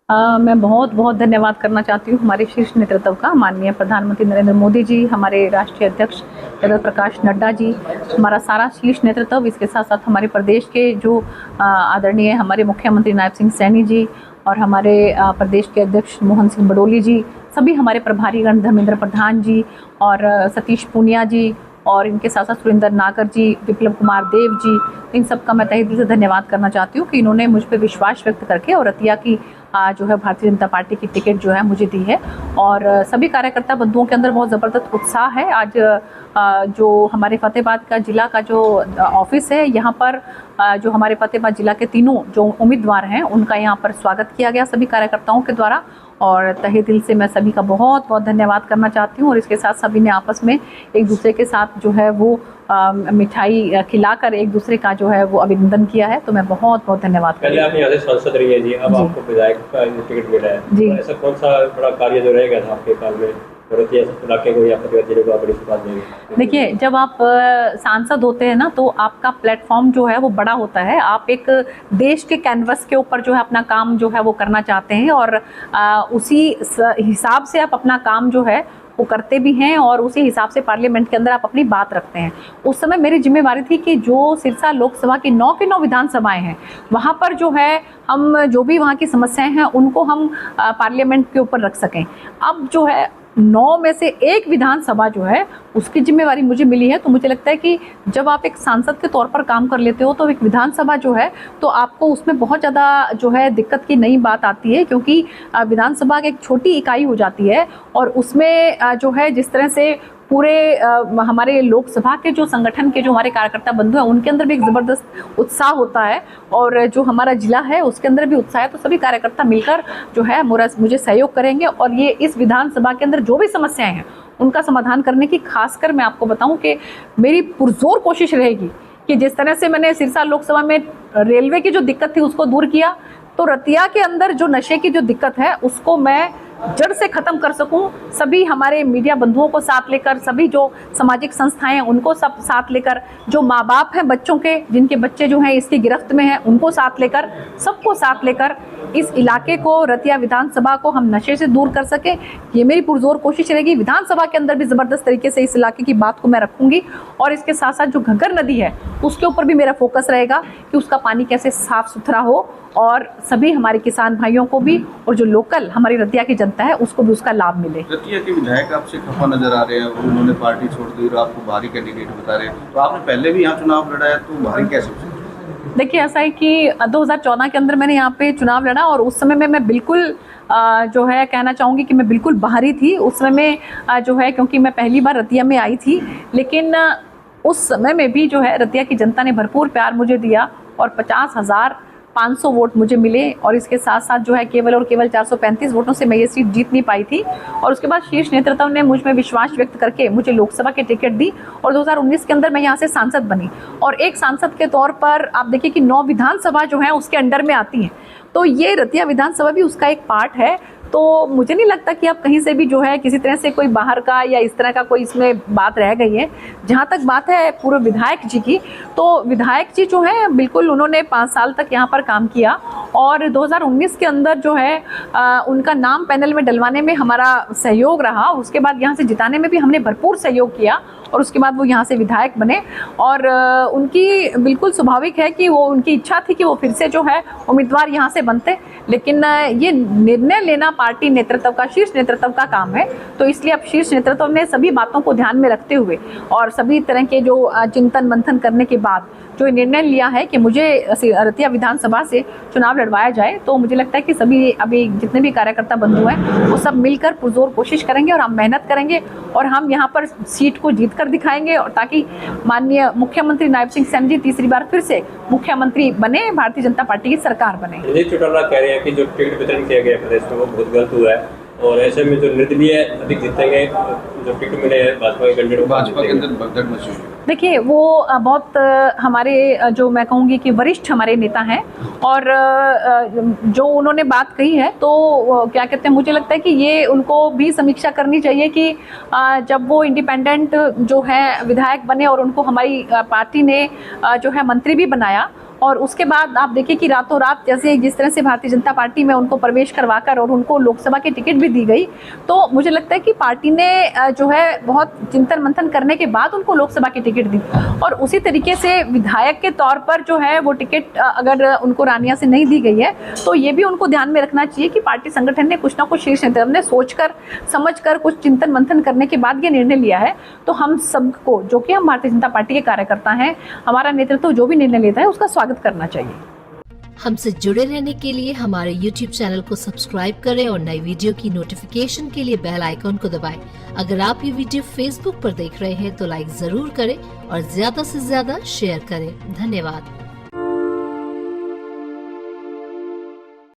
मैं बहुत बहुत धन्यवाद करना चाहती हूँ हमारे शीर्ष नेतृत्व का, माननीय प्रधानमंत्री नरेंद्र मोदी जी, हमारे राष्ट्रीय अध्यक्ष जगत प्रकाश नड्डा जी, हमारा सारा शीर्ष नेतृत्व, इसके साथ साथ हमारे प्रदेश के जो आदरणीय हमारे मुख्यमंत्री नायब सिंह सैनी जी और हमारे प्रदेश के अध्यक्ष मोहन सिंह बडोली जी, सभी हमारे प्रभारीगण धर्मेंद्र प्रधान जी और सतीश पूनिया जी और इनके साथ साथ सुरेंद्र नागर जी, विप्लव कुमार देव जी, इन सब का मैं तहे दिल से धन्यवाद करना चाहती हूँ कि इन्होंने मुझ पर विश्वास व्यक्त करके और रतिया की जो है भारतीय जनता पार्टी की टिकट जो है मुझे दी है। और सभी कार्यकर्ता बंधुओं के अंदर बहुत ज़बरदस्त उत्साह है। आज जो हमारे फतेहाबाद का जिला का जो ऑफिस है, यहाँ पर जो हमारे फतेहाबाद जिला के तीनों जो उम्मीदवार हैं उनका यहाँ पर स्वागत किया गया सभी कार्यकर्ताओं के द्वारा, और तहे दिल से मैं सभी का बहुत बहुत धन्यवाद करना चाहती हूँ। और इसके साथ सभी ने आपस में एक दूसरे के साथ जो है वो मिठाई खिलाकर एक दूसरे का जो है वो अभिनंदन किया है, तो मैं बहुत बहुत धन्यवाद करती हूँ। पहले आप यहाँ से सांसद रही है जी, अब आपको विधायक का टिकट मिला है जी, तो ऐसा कौन सा बड़ा कार्य जो रहेगा था आपके काल में इलाके को या जिले को आप बड़ी बात देंगे? देखिए, जब आप सांसद होते हैं ना तो आपका प्लेटफॉर्म जो है वो बड़ा होता है। आप एक देश के कैनवस के ऊपर जो है अपना काम जो है वो करना चाहते हैं और उसी हिसाब से आप अपना काम जो है वो करते भी हैं और उसी हिसाब से पार्लियामेंट के अंदर आप अपनी बात रखते हैं। उस समय मेरी जिम्मेवारी थी कि जो सिरसा लोकसभा की 9 के 9 विधानसभाएं हैं, वहाँ पर जो है हम जो भी वहाँ की समस्याएं हैं उनको हम पार्लियामेंट के ऊपर रख सकें। अब जो है 9 में से एक विधानसभा जो है उसकी जिम्मेवारी मुझे मिली है, तो मुझे लगता है कि जब आप एक सांसद के तौर पर काम कर लेते हो तो एक विधानसभा जो है तो आपको उसमें बहुत ज़्यादा जो है दिक्कत की नई बात आती है, क्योंकि विधानसभा एक छोटी इकाई हो जाती है और उसमें जो है जिस तरह से पूरे हमारे लोकसभा के जो संगठन के जो हमारे कार्यकर्ता बंधु हैं उनके अंदर भी एक ज़बरदस्त उत्साह होता है और जो हमारा जिला है उसके अंदर भी उत्साह है, तो सभी कार्यकर्ता मिलकर जो है मुझे सहयोग करेंगे और ये इस विधानसभा के अंदर जो भी समस्याएं हैं उनका समाधान करने की, खासकर मैं आपको बताऊं कि मेरी पुरजोर कोशिश रहेगी कि जिस तरह से मैंने सिरसा लोकसभा में रेलवे की जो दिक्कत थी उसको दूर किया, तो रतिया के अंदर जो नशे की जो दिक्कत है उसको मैं जड़ से ख़त्म कर सकूं। सभी हमारे मीडिया बंधुओं को साथ लेकर, सभी जो सामाजिक संस्थाएं हैं उनको सब साथ लेकर, जो माँ बाप हैं बच्चों के जिनके बच्चे जो हैं इसकी गिरफ्त में हैं उनको साथ लेकर, सबको साथ लेकर इस इलाके को, रतिया विधानसभा को हम नशे से दूर कर सकें, ये मेरी पुरजोर कोशिश रहेगी। विधानसभा के अंदर भी ज़बरदस्त तरीके से इस इलाके की बात को मैं रखूँगी और इसके साथ साथ जो घग्गर नदी है उसके ऊपर भी मेरा फोकस रहेगा कि उसका पानी कैसे साफ़ सुथरा हो और सभी हमारे किसान भाइयों को भी और जो लोकल हमारी रतिया की जनता है उसको भी उसका लाभ मिले। रतिया के विधायक आपसे खफा नजर आ रहे हैं, उन्होंने पार्टी छोड़ दी और आपको भारी कैंडिडेट बता रहे हैं, तो आपने पहले भी यहाँ चुनाव लड़ा है, तो भारी कैसे? देखिए, ऐसा है कि 2014 के अंदर मैंने यहाँ पे चुनाव लड़ा और उस समय में मैं बिल्कुल जो है कहना चाहूँगी कि मैं बिल्कुल बाहरी थी उस समय में जो है, क्योंकि मैं पहली बार रतिया में आई थी। लेकिन उस समय में भी जो है रतिया की जनता ने भरपूर प्यार मुझे दिया और 50,500 वोट मुझे मिले और इसके साथ साथ जो है केवल और केवल 435 वोटों से मैं ये सीट जीत नहीं पाई थी। और उसके बाद शीर्ष नेतृत्व ने मुझ में विश्वास व्यक्त करके मुझे लोकसभा की टिकट दी और 2019 के अंदर मैं यहाँ से सांसद बनी। और एक सांसद के तौर पर आप देखिए कि 9 विधानसभा जो है उसके अंडर में आती हैं, तो ये रतिया विधानसभा भी उसका एक पार्ट है। तो मुझे नहीं लगता कि आप कहीं से भी जो है किसी तरह से कोई बाहर का या इस तरह का कोई इसमें बात रह गई है। जहाँ तक बात है पूर्व विधायक जी की, तो विधायक जी जो है बिल्कुल उन्होंने 5 साल तक यहाँ पर काम किया और 2019 के अंदर जो है उनका नाम पैनल में डलवाने में हमारा सहयोग रहा। उसके बाद यहाँ से जिताने में भी हमने भरपूर सहयोग किया और उसके बाद वो यहाँ से विधायक बने और उनकी बिल्कुल स्वाभाविक है कि वो उनकी इच्छा थी कि वो फिर से जो है उम्मीदवार यहाँ से बनते, लेकिन ये निर्णय लेना पार्टी नेतृत्व का, शीर्ष नेतृत्व का काम है। तो इसलिए अब शीर्ष नेतृत्व ने सभी बातों को ध्यान में रखते हुए और सभी तरह के जो चिंतन मंथन करने के बाद जो निर्णय लिया है कि मुझे रतिया विधानसभा से चुनाव लड़वाया जाए, तो मुझे लगता है कि सभी अभी जितने भी कार्यकर्ता बंधु हैं वो सब मिलकर पुरजोर कोशिश करेंगे और हम मेहनत करेंगे और हम यहाँ पर सीट को जीत कर दिखाएंगे और ताकि माननीय मुख्यमंत्री नायब सिंह सैनी जी तीसरी बार फिर से मुख्यमंत्री बने, भारतीय जनता पार्टी की सरकार बने। रंजीत चौटाला कह रहे हैं कि जो टिकट वितरण किया गया प्रदेश में वो बहुत गलत हुआ है और ऐसे में जो निर्दलीय अधिक जीतेंगे, जो टिकट मिले हैं भाजपा के कैंडिडेट, भाजपा के अंदर भगदड़ मची। देखिए, वो बहुत हमारे जो मैं कहूँगी कि वरिष्ठ हमारे नेता हैं और जो उन्होंने बात कही है तो क्या कहते हैं, मुझे लगता है कि ये उनको भी समीक्षा करनी चाहिए कि जब वो इंडिपेंडेंट जो है विधायक बने और उनको हमारी पार्टी ने जो है मंत्री भी बनाया और उसके बाद आप देखिए कि रातों रात जैसे जिस तरह से भारतीय जनता पार्टी में उनको प्रवेश करवाकर और उनको लोकसभा की टिकट भी दी गई, तो मुझे लगता है कि पार्टी ने जो है बहुत चिंतन मंथन करने के बाद उनको लोकसभा की टिकट दी। और उसी तरीके से विधायक के तौर पर जो है वो टिकट अगर उनको रानिया से नहीं दी गई है, तो ये भी उनको ध्यान में रखना चाहिए कि पार्टी संगठन ने कुछ ना कुछ शीर्ष नेतृत्व ने सोचकर समझकर कुछ चिंतन मंथन करने के बाद ये निर्णय लिया है। तो हम सबको, जो कि हम भारतीय जनता पार्टी के कार्यकर्ता हैं, हमारा नेतृत्व जो भी निर्णय लेता है उसका स्वागत करना चाहिए। हमसे जुड़े रहने के लिए हमारे YouTube चैनल को सब्सक्राइब करें और नई वीडियो की नोटिफिकेशन के लिए बेल आइकॉन को दबाएं। अगर आप ये वीडियो Facebook पर देख रहे हैं तो लाइक जरूर करें और ज्यादा से ज्यादा शेयर करें। धन्यवाद।